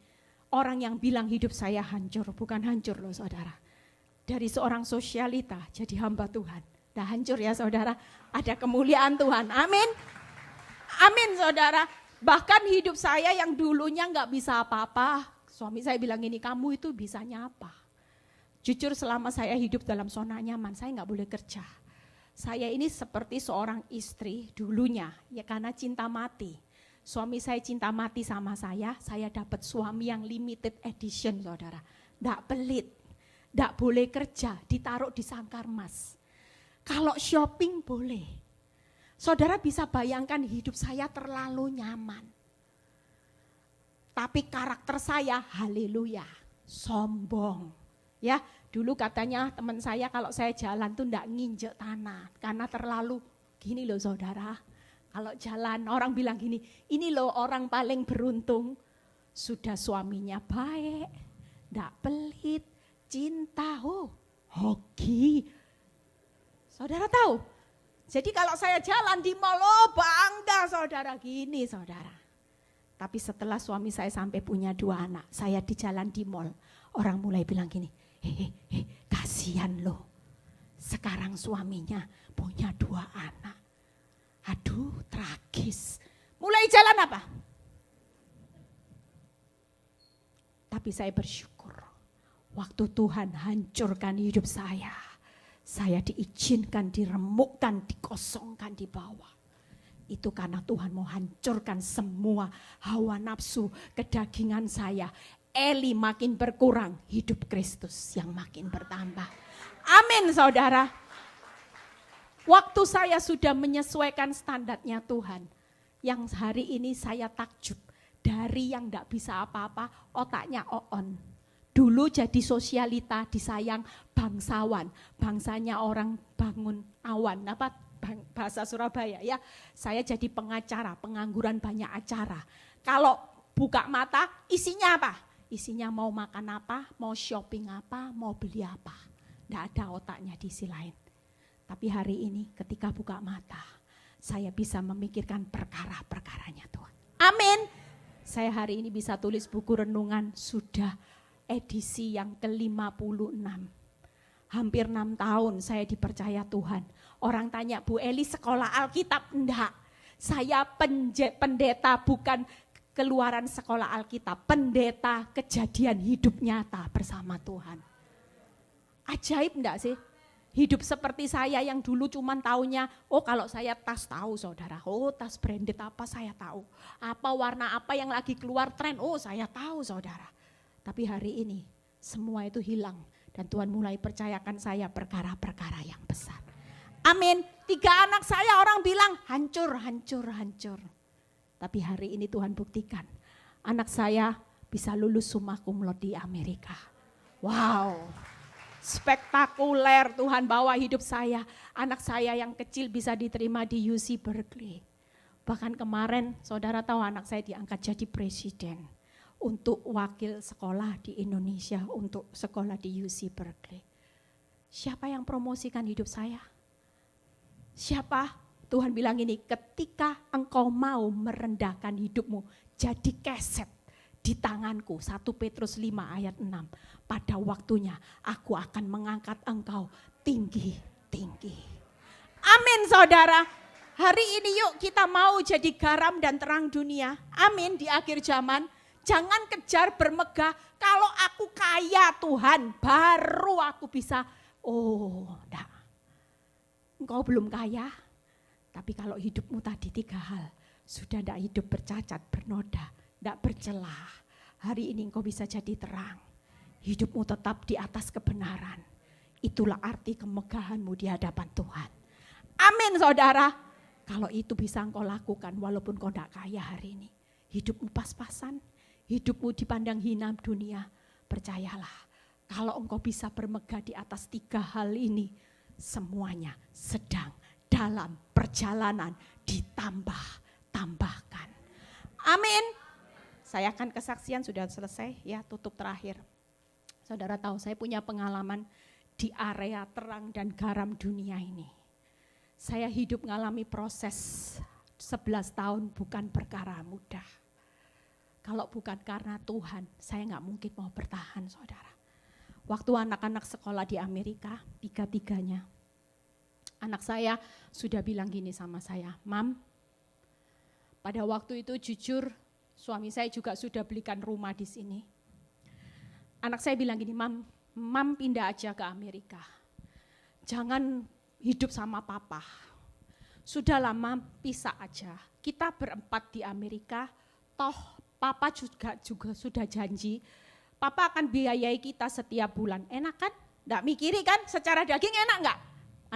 Speaker 2: orang yang bilang hidup saya hancur, bukan hancur loh saudara. Dari seorang sosialita jadi hamba Tuhan. Dah hancur ya saudara, ada kemuliaan Tuhan. Amin. Amin saudara. Bahkan hidup saya yang dulunya gak bisa apa-apa, suami saya bilang gini, kamu itu bisanya apa? Jujur selama saya hidup dalam zona nyaman, saya gak boleh kerja. Saya ini seperti seorang istri dulunya, ya karena cinta mati. Suami saya cinta mati sama saya dapat suami yang limited edition saudara. Nggak pelit, nggak boleh kerja, ditaruh di sangkar emas. Kalau shopping boleh. Saudara bisa bayangkan hidup saya terlalu nyaman. Tapi karakter saya, haleluya, sombong. Ya, dulu katanya teman saya kalau saya jalan tuh nggak nginjek tanah. Karena terlalu, gini loh saudara. Kalau jalan orang bilang gini, ini loh orang paling beruntung. Sudah suaminya baik, enggak pelit, cinta, hoki. Saudara tahu? Jadi kalau saya jalan di mall, bangga saudara, gini saudara. Tapi setelah suami saya sampai punya 2 anak, saya di jalan di mall, orang mulai bilang gini, kasihan loh. Sekarang suaminya punya 2 anak. Aduh, tragis. Mulai jalan apa? Tapi saya bersyukur. Waktu Tuhan hancurkan hidup saya diizinkan, diremukkan, dikosongkan di bawah. Itu karena Tuhan mau hancurkan semua hawa nafsu kedagingan saya. Eli makin berkurang, hidup Kristus yang makin bertambah. Amin saudara. Waktu saya sudah menyesuaikan standarnya Tuhan, yang hari ini saya takjub, dari yang gak bisa apa-apa, otaknya on. Dulu jadi sosialita, disayang bangsawan, bangsanya orang bangun awan, bahasa Surabaya ya. Saya jadi pengacara, pengangguran banyak acara. Kalau buka mata, isinya apa? Isinya mau makan apa, mau shopping apa, mau beli apa. Tidak ada otaknya di sisi lain. Tapi hari ini ketika buka mata, saya bisa memikirkan perkara-perkaranya Tuhan. Amin. Saya hari ini bisa tulis buku renungan sudah edisi yang ke-56. Hampir 6 tahun saya dipercaya Tuhan. Orang tanya, Bu Eli sekolah Alkitab? Enggak. Saya pendeta bukan keluaran sekolah Alkitab. Pendeta kejadian hidup nyata bersama Tuhan. Ajaib enggak sih? Hidup seperti saya yang dulu cuman taunya, oh kalau saya tas tahu saudara, oh tas branded apa saya tahu. Apa warna apa yang lagi keluar tren, oh saya tahu saudara. Tapi hari ini semua itu hilang dan Tuhan mulai percayakan saya perkara-perkara yang besar. Amin. 3 anak saya orang bilang hancur, hancur, hancur. Tapi hari ini Tuhan buktikan anak saya bisa lulus summa cum laude di Amerika. Wow. Spektakuler Tuhan bawa hidup saya. Anak saya yang kecil bisa diterima di UC Berkeley. Bahkan kemarin saudara tahu anak saya diangkat jadi presiden. Untuk wakil sekolah di Indonesia, untuk sekolah di UC Berkeley. Siapa yang promosikan hidup saya? Siapa? Tuhan bilang ini, ketika engkau mau merendahkan hidupmu, jadi keset di tanganku. 1 Petrus 5 ayat 6. Pada waktunya aku akan mengangkat engkau tinggi-tinggi. Amin saudara. Hari ini yuk kita mau jadi garam dan terang dunia. Amin di akhir zaman. Jangan kejar bermegah. Kalau aku kaya Tuhan, baru aku bisa. Oh, enggak. Engkau belum kaya. Tapi kalau hidupmu tadi 3 hal. Sudah enggak hidup bercacat, bernoda, enggak bercelah. Hari ini engkau bisa jadi terang. Hidupmu tetap di atas kebenaran. Itulah arti kemegahanmu di hadapan Tuhan. Amin saudara. Kalau itu bisa engkau lakukan walaupun kau enggak kaya hari ini. Hidupmu pas-pasan. Hidupmu dipandang hina dunia, percayalah kalau engkau bisa bermegah di atas 3 hal ini, semuanya sedang dalam perjalanan ditambah-tambahkan. Amin. Saya akan kesaksian sudah selesai ya, tutup terakhir. Saudara tahu saya punya pengalaman di area terang dan garam dunia ini. Saya hidup mengalami proses 11 tahun bukan perkara mudah. Kalau bukan karena Tuhan, saya nggak mungkin mau bertahan saudara. Waktu anak-anak sekolah di Amerika, 3-3-nya. Anak saya sudah bilang gini sama saya, Mam, pada waktu itu jujur suami saya juga sudah belikan rumah di sini. Anak saya bilang gini, Mam pindah aja ke Amerika. Jangan hidup sama papa. Sudah lama pisah aja. Kita berempat di Amerika, toh Papa juga sudah janji, Papa akan biayai kita setiap bulan. Enak kan? Nggak mikiri kan? Secara daging enak nggak?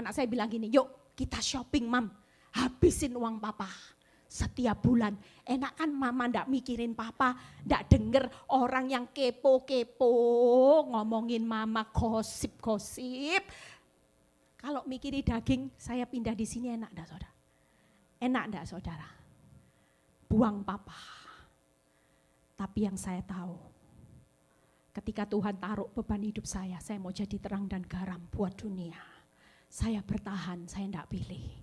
Speaker 2: Anak saya bilang gini, yuk kita shopping Mam. Habisin uang Papa setiap bulan. Enak kan Mama nggak mikirin Papa, nggak denger orang yang kepo-kepo ngomongin Mama gosip-gosip. Kalau mikiri daging, saya pindah di sini enak enggak saudara? Enak enggak saudara? Buang Papa. Tapi yang saya tahu, ketika Tuhan taruh beban hidup saya mau jadi terang dan garam buat dunia. Saya bertahan, saya enggak pilih.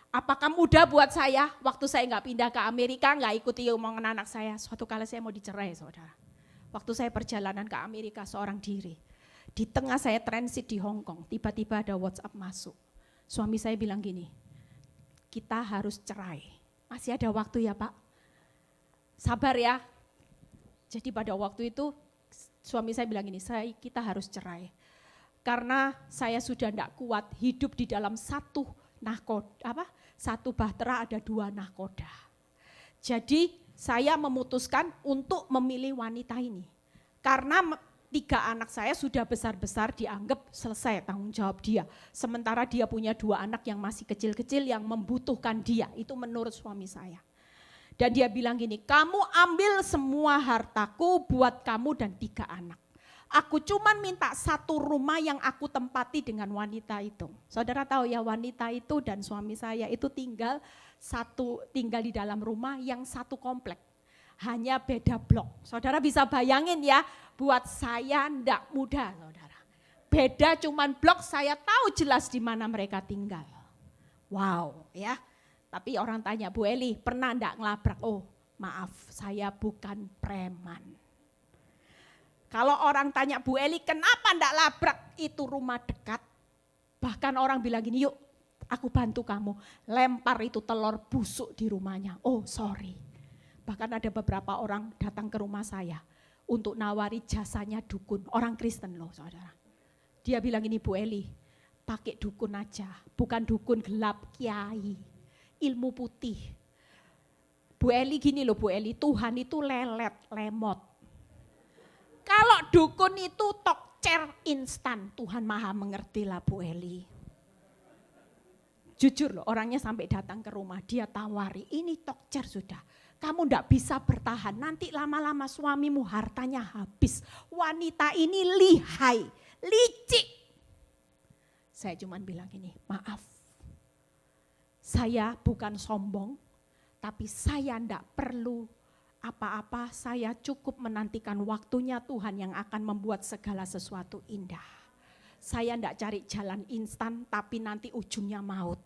Speaker 2: Apakah mudah buat saya? Waktu saya enggak pindah ke Amerika, enggak ikuti omongan anak saya. Suatu kali saya mau dicerai saudara. Waktu saya perjalanan ke Amerika seorang diri. Di tengah saya transit di Hong Kong, tiba-tiba ada WhatsApp masuk. Suami saya bilang gini, kita harus cerai. Masih ada waktu ya Pak? Sabar ya. Jadi pada waktu itu suami saya bilang gini, kita harus cerai. Karena saya sudah tidak kuat hidup di dalam satu bahtera ada 2 nahkoda. Jadi saya memutuskan untuk memilih wanita ini. Karena 3 anak saya sudah besar-besar dianggap selesai tanggung jawab dia. Sementara dia punya 2 anak yang masih kecil-kecil yang membutuhkan dia. Itu menurut suami saya. Dan dia bilang gini, kamu ambil semua hartaku buat kamu dan 3 anak. Aku cuman minta satu rumah yang aku tempati dengan wanita itu. Saudara tahu ya, wanita itu dan suami saya itu tinggal di dalam rumah yang satu komplek. Hanya beda blok. Saudara bisa bayangin ya, buat saya ndak mudah, saudara. Beda cuman blok, saya tahu jelas di mana mereka tinggal. Wow, ya. Tapi orang tanya, Bu Eli, pernah ndak ngelabrak? Oh, maaf, saya bukan preman. Kalau orang tanya, Bu Eli, kenapa ndak labrak? Itu rumah dekat. Bahkan orang bilang gini, yuk aku bantu kamu. Lempar itu telur busuk di rumahnya. Oh sorry. Bahkan ada beberapa orang datang ke rumah saya untuk nawari jasanya dukun. Orang Kristen loh, saudara. Dia bilang gini, Bu Eli, pakai dukun aja. Bukan dukun gelap, kiai. Ilmu putih. Bu Eli gini loh, Bu Eli, Tuhan itu lelet, lemot. Kalau dukun itu tokcer instan, Tuhan maha mengerti lah Bu Eli. Jujur loh, orangnya sampai datang ke rumah, dia tawari, ini tokcer sudah. Kamu ndak bisa bertahan, nanti lama-lama suamimu hartanya habis. Wanita ini lihai, licik. Saya cuma bilang ini, maaf. Saya bukan sombong, tapi saya ndak perlu apa-apa, saya cukup menantikan waktunya Tuhan yang akan membuat segala sesuatu indah. Saya enggak cari jalan instan tapi nanti ujungnya maut.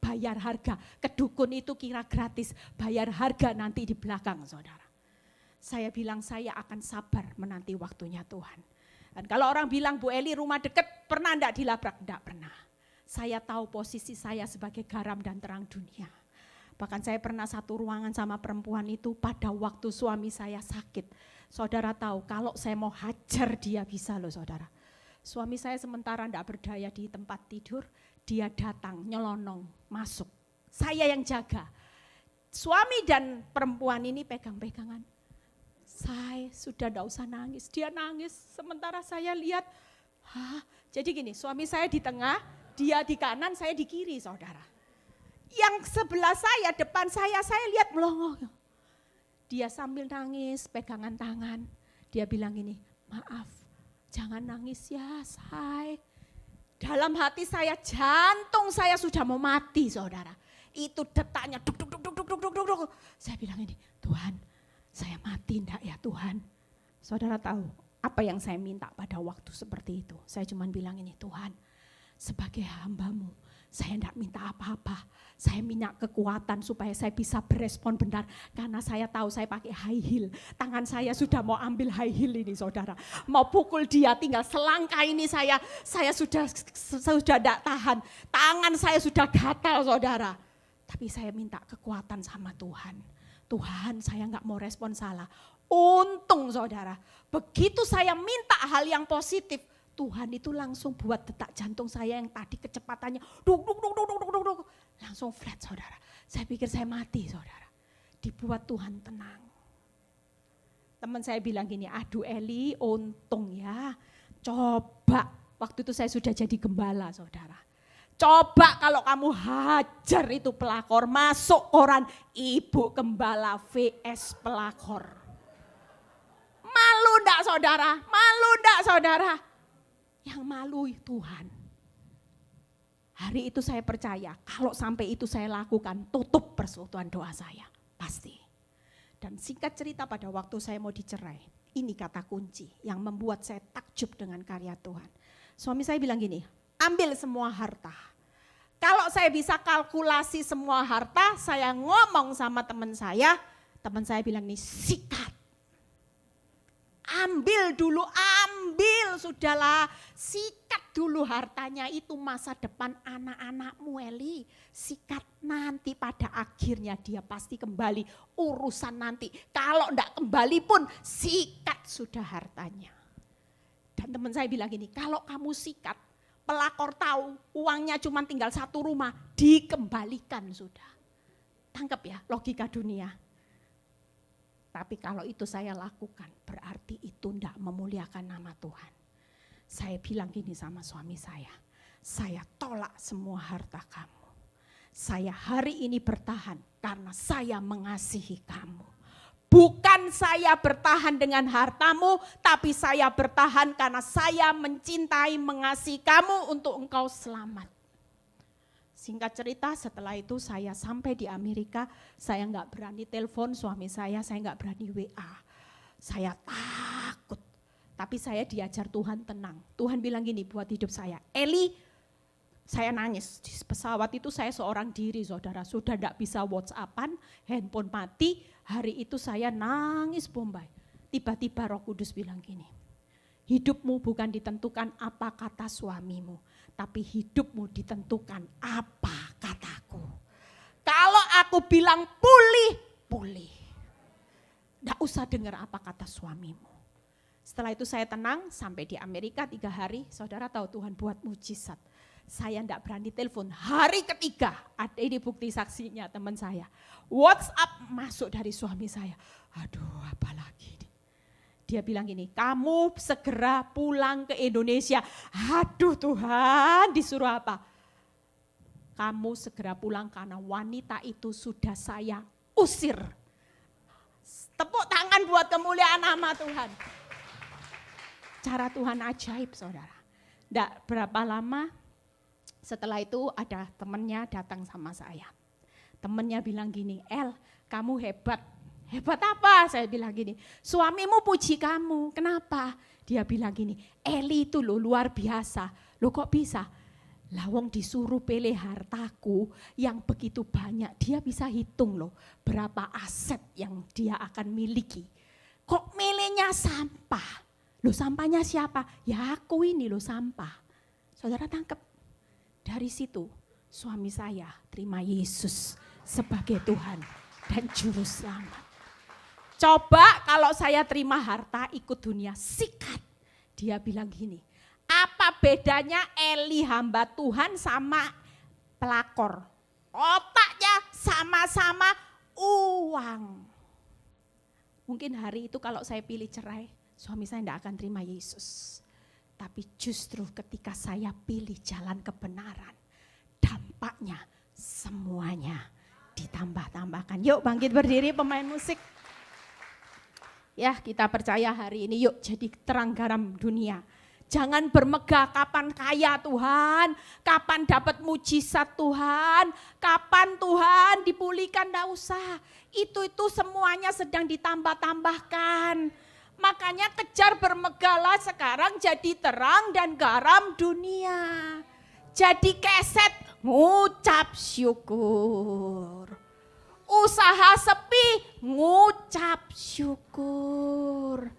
Speaker 2: Bayar harga, ke dukun itu kira gratis, bayar harga nanti di belakang, saudara. Saya bilang saya akan sabar menanti waktunya Tuhan. Dan kalau orang bilang, Bu Eli rumah deket pernah enggak dilabrak? Enggak pernah. Saya tahu posisi saya sebagai garam dan terang dunia. Bahkan saya pernah satu ruangan sama perempuan itu pada waktu suami saya sakit. Saudara tahu kalau saya mau hajar dia bisa loh saudara. Suami saya sementara tidak berdaya di tempat tidur, dia datang nyelonong masuk. Saya yang jaga. Suami dan perempuan ini pegang-pegangan. Saya sudah tidak usah nangis, dia nangis. Sementara saya lihat, jadi gini suami saya di tengah, dia di kanan, saya di kiri saudara. Yang sebelah saya, depan saya lihat melongo. Dia sambil nangis, pegangan tangan. Dia bilang ini, maaf, jangan nangis ya say. Dalam hati saya, jantung saya sudah mau mati saudara. Itu detaknya duk duk duk duk duk duk duk duk. Saya bilang ini, Tuhan, saya mati enggak ya Tuhan? Saudara tahu apa yang saya minta pada waktu seperti itu? Saya cuma bilang ini, Tuhan, sebagai hamba-Mu, saya tidak minta apa-apa. Saya minta kekuatan supaya saya bisa berespon benar. Karena saya tahu saya pakai high heel. Tangan saya sudah mau ambil high heel ini saudara. Mau pukul dia tinggal selangkah ini saya sudah tidak tahan. Tangan saya sudah gatal saudara. Tapi saya minta kekuatan sama Tuhan. Tuhan saya enggak mau respon salah. Untung saudara. Begitu saya minta hal yang positif. Tuhan itu langsung buat detak jantung saya yang tadi kecepatannya duk duk duk duk duk duk duk langsung flat saudara. Saya pikir saya mati saudara. Dibuat Tuhan tenang. Teman saya bilang gini, aduh Eli untung ya. Coba waktu itu saya sudah jadi gembala saudara. Coba kalau kamu hajar itu pelakor, masuk koran ibu gembala vs pelakor. Malu enggak saudara? Malu enggak saudara? Yang malu Tuhan. Hari itu saya percaya kalau sampai itu saya lakukan tutup persekutuan doa saya. Pasti. Dan singkat cerita pada waktu saya mau dicerai. Ini kata kunci yang membuat saya takjub dengan karya Tuhan. Suami saya bilang gini, ambil semua harta. Kalau saya bisa kalkulasi semua harta, saya ngomong sama teman saya bilang nih sikat. Ambil dulu, ambil sudahlah, sikat dulu hartanya itu masa depan anak-anakmu Eli. Sikat nanti pada akhirnya dia pasti kembali, urusan nanti. Kalau enggak kembali pun sikat sudah hartanya. Dan teman saya bilang gini, kalau kamu sikat, pelakor tahu uangnya cuma tinggal satu rumah, dikembalikan sudah. Tangkap ya logika dunia. Tapi kalau itu saya lakukan, berarti itu tidak memuliakan nama Tuhan. Saya bilang gini sama suami saya tolak semua harta kamu. Saya hari ini bertahan karena saya mengasihi kamu. Bukan saya bertahan dengan hartamu, tapi saya bertahan karena saya mencintai, mengasihi kamu untuk engkau selamat. Singkat cerita, setelah itu saya sampai di Amerika, saya nggak berani telepon suami saya nggak berani WA. Saya takut, tapi saya diajar Tuhan tenang. Tuhan bilang gini buat hidup saya, Eli, saya nangis. Di pesawat itu saya seorang diri, saudara. Sudah tidak bisa WhatsAppan, handphone mati. Hari itu saya nangis bombay. Tiba-tiba Roh Kudus bilang gini, hidupmu bukan ditentukan apa kata suamimu, tapi hidupmu ditentukan apa kataku. Kalau aku bilang pulih, pulih. Tidak usah dengar apa kata suamimu. Setelah itu saya tenang sampai di Amerika 3 hari. Saudara tahu Tuhan buat mujizat. Saya tidak berani telepon. Hari ketiga, ada ini bukti saksinya teman saya. WhatsApp masuk dari suami saya. Aduh, apalagi ini. Dia bilang gini, kamu segera pulang ke Indonesia. Aduh Tuhan, disuruh apa? Kamu segera pulang karena wanita itu sudah saya usir. Tepuk tangan buat kemuliaan nama Tuhan. Cara Tuhan ajaib, saudara. Tidak berapa lama setelah itu ada temannya datang sama saya. Temannya bilang gini, El, kamu hebat. Hebat apa? Saya bilang gini, suamimu puji kamu. Kenapa? Dia bilang gini, Eli itu loh luar biasa. Loh kok bisa? Lawong disuruh pilih hartaku yang begitu banyak. Dia bisa hitung loh berapa aset yang dia akan miliki. Kok milihnya sampah? Loh sampahnya siapa? Ya aku ini loh sampah. Saudara tangkap. Dari situ suami saya terima Yesus sebagai Tuhan dan Juru Selamat. Coba kalau saya terima harta ikut dunia, sikat. Dia bilang gini, apa bedanya Eli hamba Tuhan sama pelakor? Otaknya sama-sama uang. Mungkin hari itu kalau saya pilih cerai, suami saya tidak akan terima Yesus. Tapi justru ketika saya pilih jalan kebenaran, dampaknya semuanya ditambah-tambahkan. Yuk bangkit berdiri pemain musik. Ya kita percaya hari ini yuk jadi terang garam dunia. Jangan bermegah kapan kaya Tuhan, kapan dapat mujizat Tuhan, kapan Tuhan dipulihkan, enggak usah. Itu semuanya sedang ditambah-tambahkan. Makanya kejar bermegahlah sekarang jadi terang dan garam dunia. Jadi keset ngucap syukur. Usaha sepi ngucap syukur.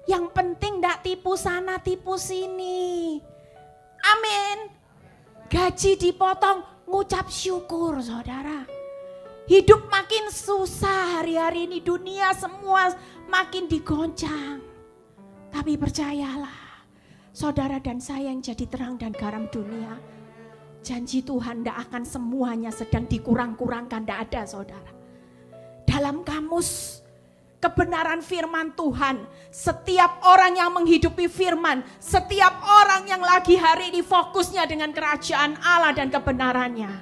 Speaker 2: Yang penting enggak tipu sana tipu sini. Amin. Gaji dipotong ngucap syukur saudara. Hidup makin susah hari-hari ini, dunia semua makin digoncang. Tapi percayalah, saudara dan saya yang jadi terang dan garam dunia, janji Tuhan tidak akan semuanya sedang dikurang-kurangkan, tidak ada saudara. Dalam kamus kebenaran firman Tuhan, setiap orang yang menghidupi firman, setiap orang yang lagi hari ini fokusnya dengan kerajaan Allah dan kebenarannya,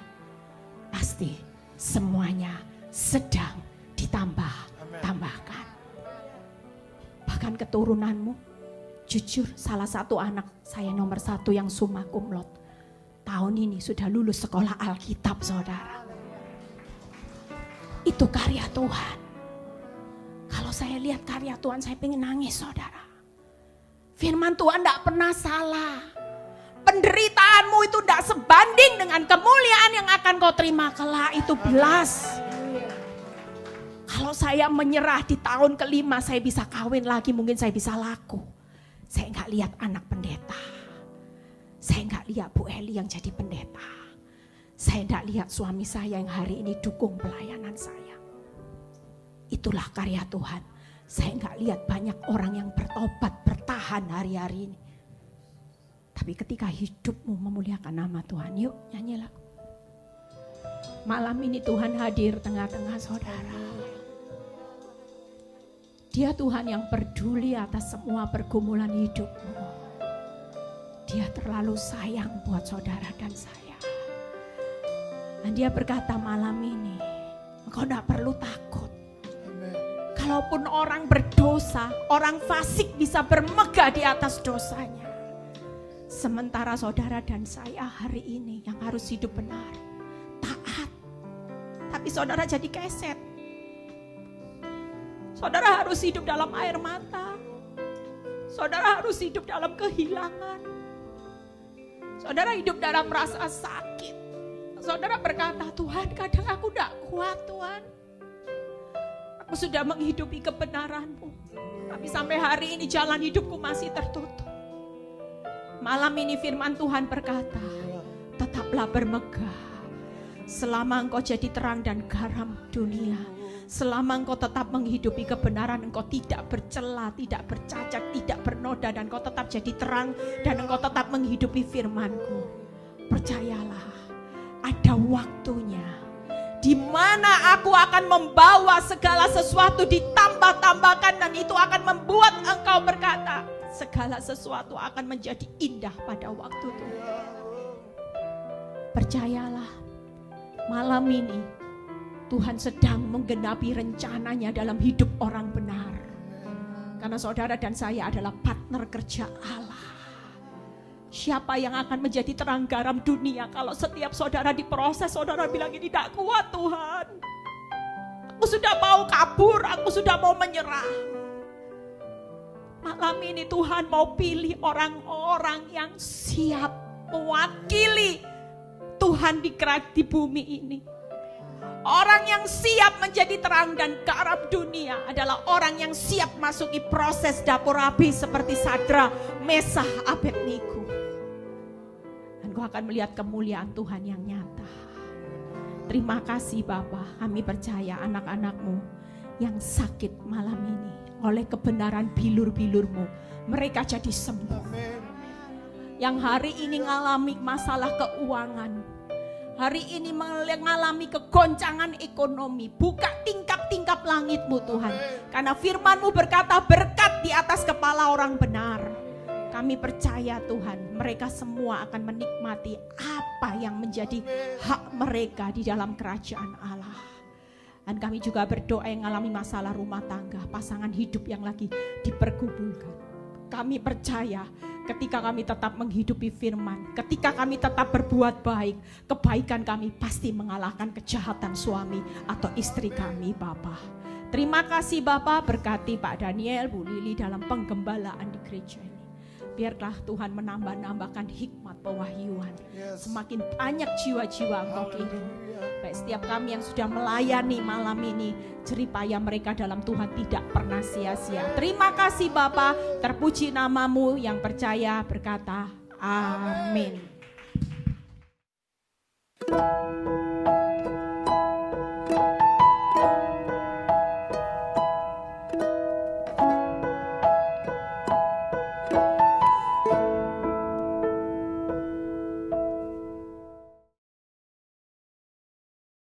Speaker 2: pasti semuanya sedang ditambah-tambahkan. Bahkan keturunanmu, jujur salah satu anak saya nomor 1 yang summa cum laude, tahun ini sudah lulus sekolah Alkitab saudara. Itu karya Tuhan. Kalau saya lihat karya Tuhan saya pengen nangis saudara. Firman Tuhan tidak pernah salah. Penderitaanmu itu tidak sebanding dengan kemuliaan yang akan kau terima kelak, itu belas. Kalau saya menyerah di tahun ke-5 saya bisa kawin lagi, mungkin saya bisa laku. Saya enggak lihat anak pendeta. Saya enggak lihat Bu Eli yang jadi pendeta. Saya enggak lihat suami saya yang hari ini dukung pelayanan saya. Itulah karya Tuhan. Saya enggak lihat banyak orang yang bertobat, bertahan hari-hari ini. Tapi ketika hidupmu memuliakan nama Tuhan, yuk nyanyi lagu. Malam ini Tuhan hadir tengah-tengah saudara. Dia Tuhan yang peduli atas semua pergumulan hidupmu. Dia terlalu sayang buat saudara dan saya. Dan dia berkata malam ini, engkau tidak perlu takut. Walaupun orang berdosa, orang fasik bisa bermegah di atas dosanya. Sementara saudara dan saya hari ini yang harus hidup benar, taat. Tapi saudara jadi keset. Saudara harus hidup dalam air mata. Saudara harus hidup dalam kehilangan. Saudara hidup dalam rasa sakit. Saudara berkata, Tuhan, kadang aku tidak kuat, Tuhan. Aku sudah menghidupi kebenaran-Mu. Tapi sampai hari ini jalan hidupku masih tertutup. Malam ini firman Tuhan berkata, tetaplah bermegah. Selama engkau jadi terang dan garam dunia. Selama engkau tetap menghidupi kebenaran, engkau tidak bercela, tidak bercacat, tidak bernoda, dan engkau tetap jadi terang, dan engkau tetap menghidupi firman-Ku. Percayalah, ada waktunya di mana aku akan membawa segala sesuatu ditambah-tambahkan, dan itu akan membuat engkau berkata, segala sesuatu akan menjadi indah pada waktu Tuhan. Percayalah, malam ini Tuhan sedang menggenapi rencananya dalam hidup orang benar. Karena saudara dan saya adalah partner kerja Allah. Siapa yang akan menjadi terang garam dunia kalau setiap saudara diproses, saudara bilang ini tidak kuat Tuhan. Aku sudah mau kabur, aku sudah mau menyerah. Malam ini Tuhan mau pilih orang-orang yang siap mewakili Tuhan di bumi ini. Orang yang siap menjadi terang dan garam dunia adalah orang yang siap masuki proses dapur api seperti Sadra, Mesah, Abednego. Dan kau akan melihat kemuliaan Tuhan yang nyata. Terima kasih Bapa, kami percaya anak-anak-Mu yang sakit malam ini oleh kebenaran bilur-bilur-Mu, mereka jadi sembuh. Yang hari ini mengalami masalah keuangan, hari ini mengalami kegoncangan ekonomi, buka tingkap-tingkap langit-Mu Tuhan. Karena firman-Mu berkata berkat di atas kepala orang benar. Kami percaya Tuhan, mereka semua akan menikmati apa yang menjadi hak mereka di dalam kerajaan Allah. Dan kami juga berdoa yang mengalami masalah rumah tangga, pasangan hidup yang lagi dipergumulkan. Kami percaya ketika kami tetap menghidupi firman, ketika kami tetap berbuat baik, kebaikan kami pasti mengalahkan kejahatan suami atau istri kami Bapa. Terima kasih Bapa, berkati Pak Daniel, Bu Lili dalam penggembalaan di gereja ini. Biarlah Tuhan menambah-nambahkan hikmat pewahyuan. Semakin banyak jiwa-jiwa Engkau kirim. Baik setiap kami yang sudah melayani malam ini, jeripaya mereka dalam Tuhan tidak pernah sia-sia. Terima kasih Bapa, terpuji nama-Mu yang percaya berkata, amin.